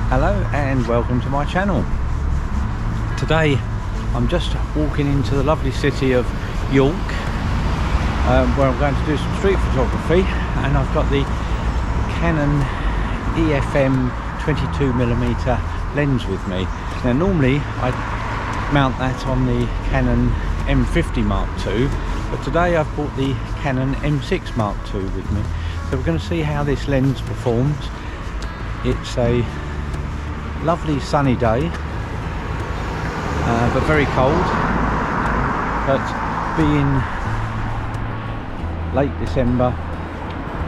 Hello and welcome to my channel. Today I'm just walking into the lovely city of York where I'm going to do some street photography, and I've got the Canon EF-M 22mm lens with me. Now normally I mount that on the Canon M50 Mark II, but today I've brought the Canon M6 Mark II with me. So we're going to see how this lens performs. It's a lovely sunny day, but very cold. But being late December,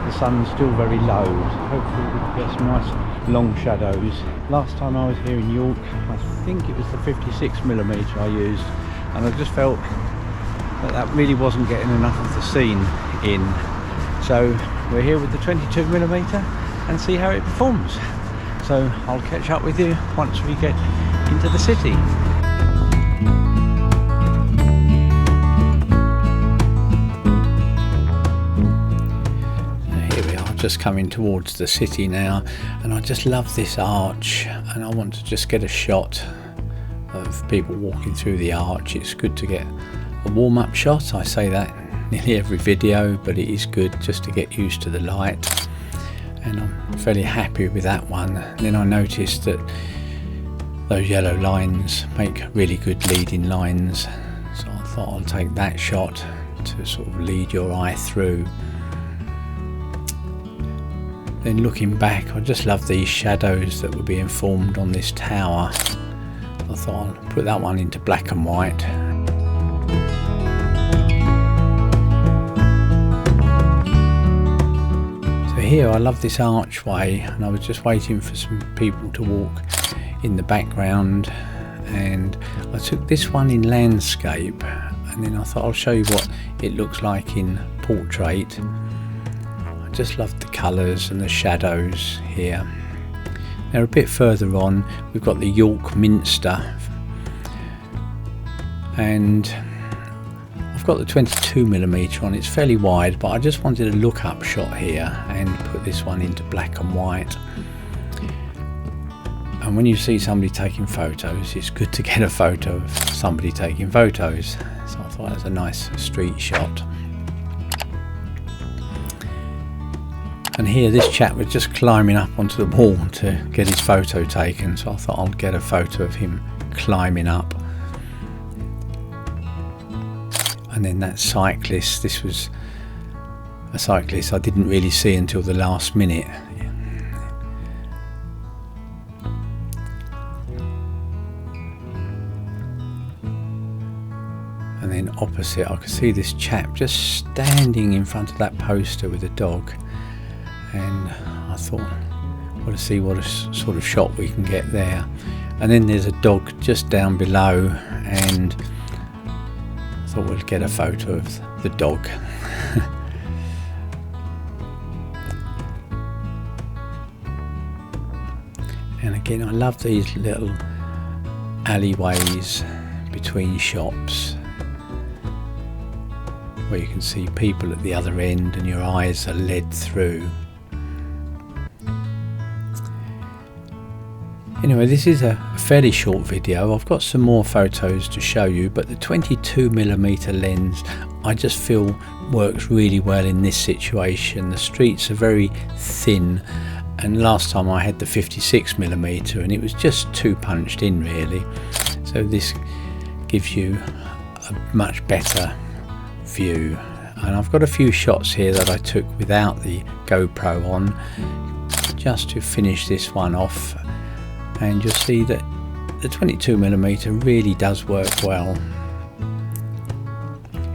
the sun's still very low, so hopefully we can get some nice long shadows. Last time I was here in York, I think it was the 56mm I used, and I just felt that really wasn't getting enough of the scene in. So we're here with the 22mm and see how it performs. So I'll catch up with you once we get into the city. Here we are, just coming towards the city now, and I just love this arch, and I want to just get a shot of people walking through the arch. It's good to get a warm-up shot. I say that nearly every video, but it is good just to get used to the light. And I'm fairly happy with that one. And then I noticed that those yellow lines make really good leading lines, so I thought I'll take that shot to sort of lead your eye through. Then looking back, I just love these shadows that were being formed on this tower. I thought I'll put that one into black and white. Here I love this archway, and I was just waiting for some people to walk in the background, and I took this one in landscape, and then I thought I'll show you what it looks like in portrait. I just love the colours and the shadows here. Now a bit further on we've got the York Minster, and I've got the 22mm on. It's fairly wide, but I just wanted a look up shot here and put this one into black and white. And when you see somebody taking photos, it's good to get a photo of somebody taking photos. So I thought that was a nice street shot. And here this chap was just climbing up onto the wall to get his photo taken, so I thought I'll get a photo of him climbing up. And then that cyclist, this was a cyclist I didn't really see until the last minute. And then opposite I could see this chap just standing in front of that poster with a dog, and I thought, well, to see what a sort of shot we can get there. And then there's a dog just down below, and I thought we'll get a photo of the dog. And again, I love these little alleyways between shops where you can see people at the other end and your eyes are led through. Anyway, this is a fairly short video. I've got some more photos to show you, but the 22mm lens I just feel works really well in this situation. The streets are very thin, and last time I had the 56mm and it was just too punched in really. So this gives you a much better view. And I've got a few shots here that I took without the GoPro on, just to finish this one off. And you'll see that the 22mm really does work well.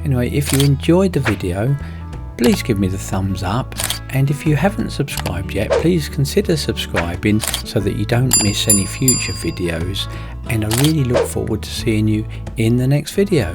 Anyway, if you enjoyed the video, please give me the thumbs up, and if you haven't subscribed yet, please consider subscribing so that you don't miss any future videos, and I really look forward to seeing you in the next video.